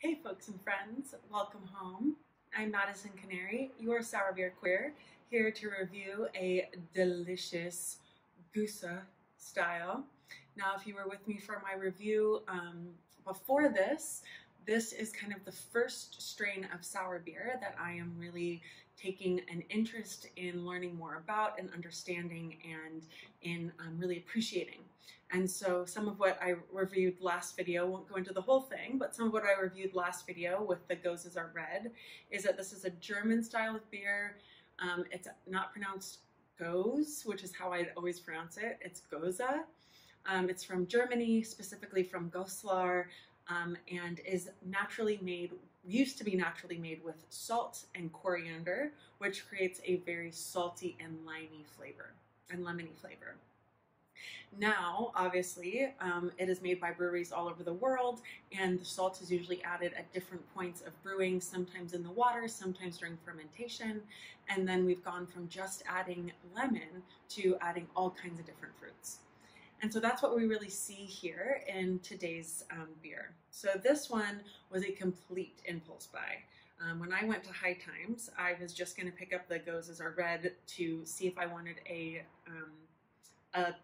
Hey folks and friends, welcome home. I'm Madison Canary, your sour beer queer, here to review a delicious Gose style. Now, if you were with me for my review before this is kind of the first strain of sour beer that I am really taking an interest in learning more about and understanding and in really appreciating. And so some of what I reviewed last video, won't go into the whole thing, but some of what I reviewed last video with the Goses Are Red is that this is a German style of beer. It's not pronounced Gose, which is how I'd always pronounce it. It's Gose. It's from Germany, specifically from Goslar, and is naturally made, used to be naturally made with salt and coriander, which creates a very salty and lemony flavor. Now, obviously, it is made by breweries all over the world, and the salt is usually added at different points of brewing, sometimes in the water, sometimes during fermentation, and then we've gone from just adding lemon to adding all kinds of different fruits. And so that's what we really see here in today's beer. So this one was a complete impulse buy. When I went to High Times, I was just going to pick up the Goses Are Red to see if I wanted a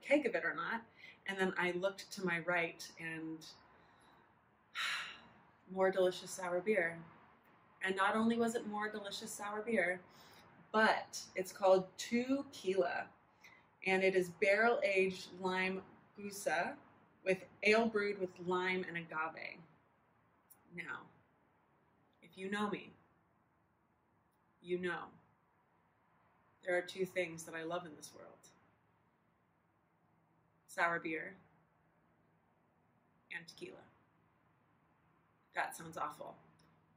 keg of it or not, and then I looked to my right and more delicious sour beer. And not only was it more delicious sour beer, but it's called TwoQuila, and it is barrel-aged lime Gose with ale brewed with lime and agave. Now, if you know me, you know there are two things that I love in this world: sour beer and tequila. That sounds awful.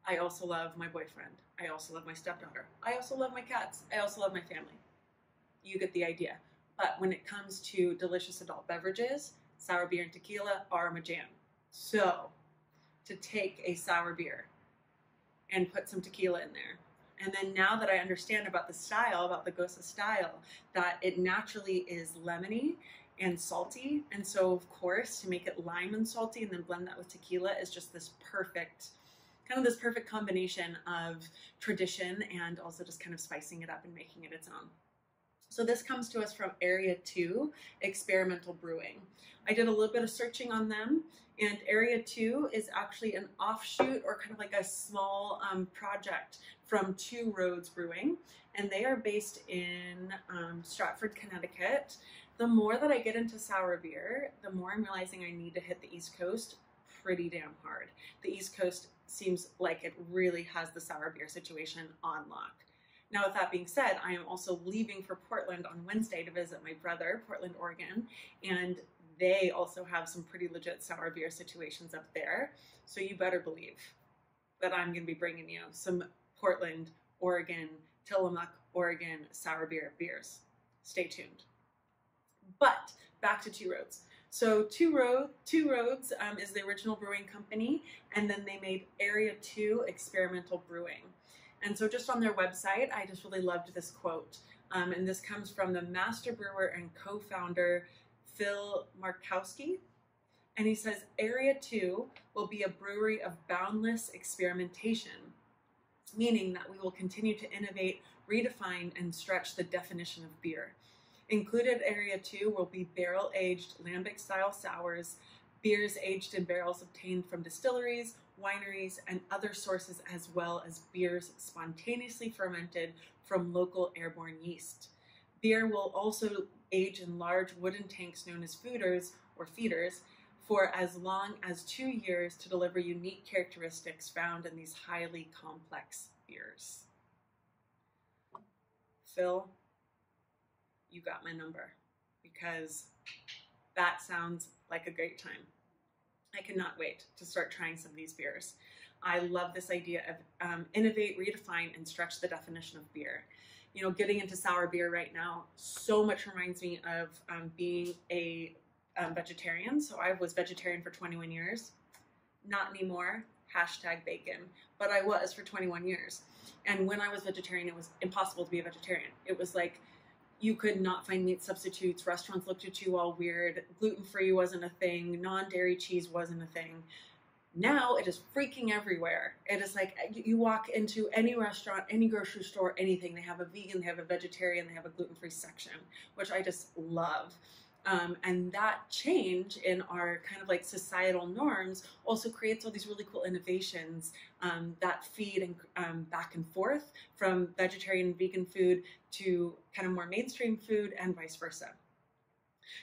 I also love my boyfriend. I also love my stepdaughter. I also love my cats. I also love my family. You get the idea. But when it comes to delicious adult beverages, sour beer and tequila are my jam. So, to take a sour beer and put some tequila in there, and then now that I understand about the style, about the Gose style, that it naturally is lemony and salty, and so of course to make it lime and salty and then blend that with tequila is just this perfect combination of tradition and also just kind of spicing it up and making it its own. So this comes to us from Area 2 Experimental Brewing. I did a little bit of searching on them, and Area 2 is actually an offshoot or kind of like a small project from Two Roads Brewing, and they are based in Stratford, Connecticut. The more that I get into sour beer, the more I'm realizing I need to hit the East Coast pretty damn hard. The East Coast seems like it really has the sour beer situation on lock. Now, with that being said, I am also leaving for Portland on Wednesday to visit my brother, Portland, Oregon, and they also have some pretty legit sour beer situations up there. So you better believe that I'm going to be bringing you some Portland, Oregon, Tillamook, Oregon sour beers. Stay tuned. But back to Two Roads. So Two Roads is the original brewing company, and then they made Area 2 Experimental Brewing. And so just on their website, I just really loved this quote. And this comes from the master brewer and co-founder, Phil Markowski. And he says, Area 2 will be a brewery of boundless experimentation, meaning that we will continue to innovate, redefine, and stretch the definition of beer. Included Area 2 will be barrel-aged lambic-style sours, beers aged in barrels obtained from distilleries, wineries, and other sources, as well as beers spontaneously fermented from local airborne yeast. Beer will also age in large wooden tanks known as foeders or feeders for as long as 2 years to deliver unique characteristics found in these highly complex beers. Phil, you got my number, because that sounds like a great time. I cannot wait to start trying some of these beers. I love this idea of innovate, redefine, and stretch the definition of beer. You know, getting into sour beer right now so much reminds me of being a vegetarian. So I was vegetarian for 21 years. Not anymore, #bacon, but I was for 21 years. And when I was vegetarian, it was impossible to be a vegetarian. It was like, you could not find meat substitutes. Restaurants looked at you all weird. Gluten-free wasn't a thing. Non-dairy cheese wasn't a thing. Now it is freaking everywhere. It is like you walk into any restaurant, any grocery store, anything. They have a vegan, they have a vegetarian, they have a gluten-free section, which I just love. And that change in our kind of like societal norms also creates all these really cool innovations that feed and back and forth from vegetarian and vegan food to kind of more mainstream food and vice versa.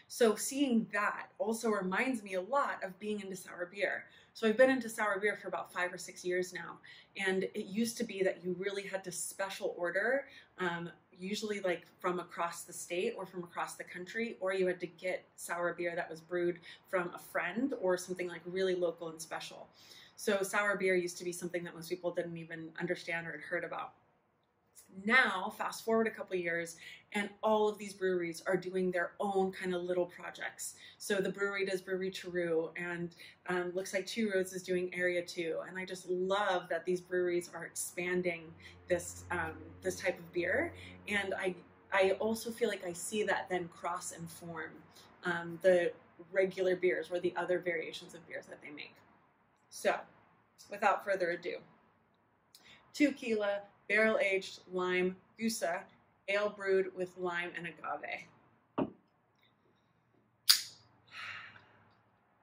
So seeing that also reminds me a lot of being into sour beer. So I've been into sour beer for about 5 or 6 years now. And it used to be that you really had to special order, usually like from across the state or from across the country, or you had to get sour beer that was brewed from a friend or something like really local and special. So sour beer used to be something that most people didn't even understand or had heard about. Now, fast forward a couple of years, and all of these breweries are doing their own kind of little projects. So the brewery does Brewery True, and looks like Two Roads is doing Area 2. And I just love that these breweries are expanding this this type of beer. And I also feel like I see that then cross and form the regular beers or the other variations of beers that they make. So, without further ado, TwoQuila barrel-aged lime Gose, ale brewed with lime and agave. I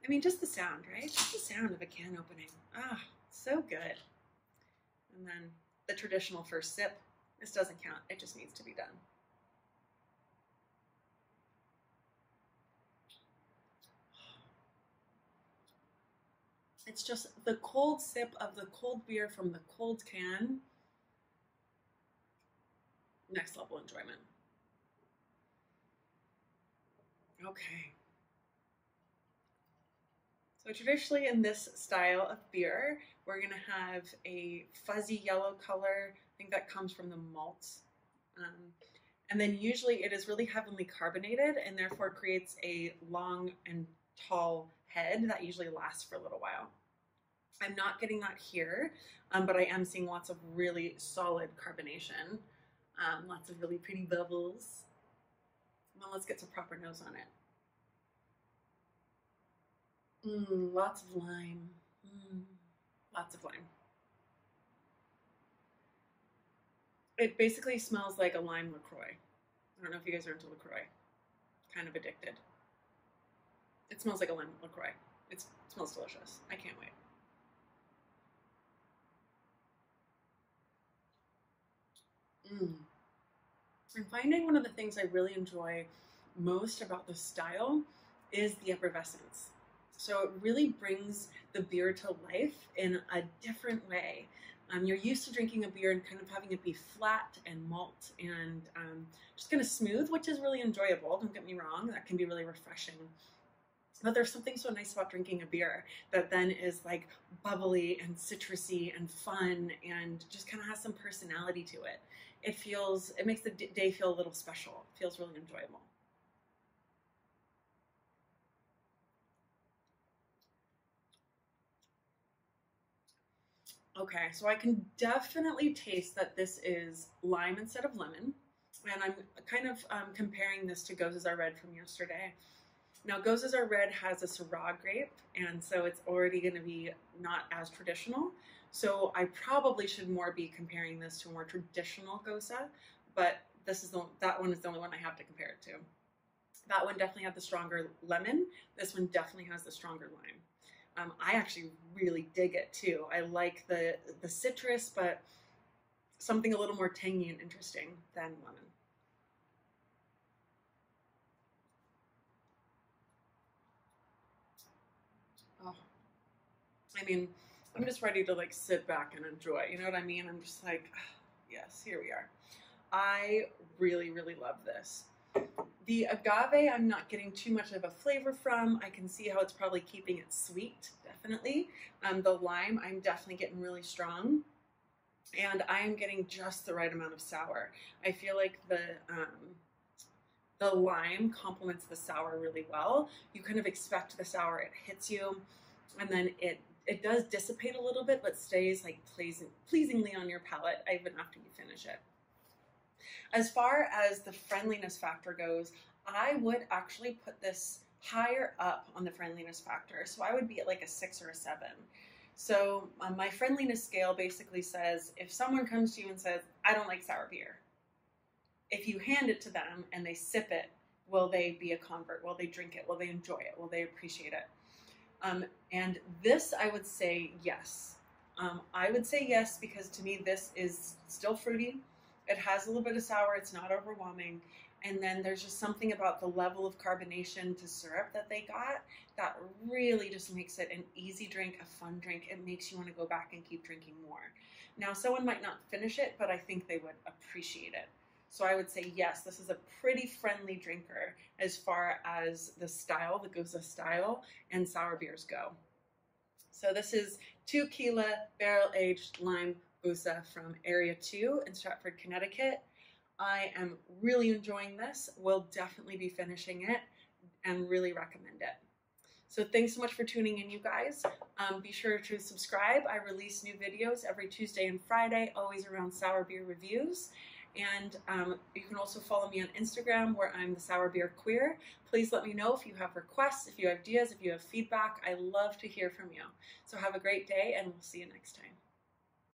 mean, just the sound, right? Just the sound of a can opening. Ah, so good. And then the traditional first sip. This doesn't count. It just needs to be done. It's just the cold sip of the cold beer from the cold can. Next level enjoyment. Okay. So traditionally in this style of beer, we're going to have a fuzzy yellow color. I think that comes from the malt. And then usually it is really heavily carbonated and therefore creates a long and tall head that usually lasts for a little while. I'm not getting that here, but I am seeing lots of really solid carbonation. Lots of really pretty bubbles. Now let's get some proper nose on it. Lots of lime. Lots of lime. It basically smells like a lime LaCroix. I don't know if you guys are into LaCroix. Kind of addicted. It smells like a lime LaCroix. It smells delicious. I can't wait. I'm finding one of the things I really enjoy most about this style is the effervescence. So it really brings the beer to life in a different way. You're used to drinking a beer and kind of having it be flat and malt and just kind of smooth, which is really enjoyable. Don't get me wrong, that can be really refreshing. But there's something so nice about drinking a beer that then is like bubbly and citrusy and fun and just kind of has some personality to it. It makes the day feel a little special. It feels really enjoyable. Okay, so I can definitely taste that this is lime instead of lemon. And I'm kind of comparing this to Gose's Are Red from yesterday. Now, Gose's Are Red has a Syrah grape, and so it's already going to be not as traditional. So I probably should more be comparing this to a more traditional Gose, but that one is the only one I have to compare it to. That one definitely had the stronger lemon. This one definitely has the stronger lime. I actually really dig it too. I like the citrus, but something a little more tangy and interesting than lemon. Oh, I mean, I'm just ready to like sit back and enjoy. You know what I mean? I'm just like, yes, here we are. I really, really love this. The agave, I'm not getting too much of a flavor from. I can see how it's probably keeping it sweet, definitely. The lime, I'm definitely getting really strong. And I am getting just the right amount of sour. I feel like the lime complements the sour really well. You kind of expect the sour, it hits you, and then it does dissipate a little bit, but stays like pleasingly on your palate even after you finish it. As far as the friendliness factor goes, I would actually put this higher up on the friendliness factor. So I would be at like a 6 or a 7. So my friendliness scale basically says if someone comes to you and says, I don't like sour beer, if you hand it to them and they sip it, will they be a convert? Will they drink it? Will they enjoy it? Will they appreciate it? And this, I would say yes. I would say yes because to me this is still fruity. It has a little bit of sour. It's not overwhelming. And then there's just something about the level of carbonation to syrup that they got that really just makes it an easy drink, a fun drink. It makes you want to go back and keep drinking more. Now, someone might not finish it, but I think they would appreciate it. So I would say yes, this is a pretty friendly drinker as far as the style, the Gose style, and sour beers go. So this is TwoQuila Barrel-Aged Lime Gose from Area 2 in Stratford, Connecticut. I am really enjoying this. We'll definitely be finishing it and really recommend it. So thanks so much for tuning in, you guys. Be sure to subscribe. I release new videos every Tuesday and Friday, always around sour beer reviews. And you can also follow me on Instagram where I'm the Sour Beer Queer. Please let me know if you have requests, if you have ideas, if you have feedback. I love to hear from you. So have a great day and we'll see you next time.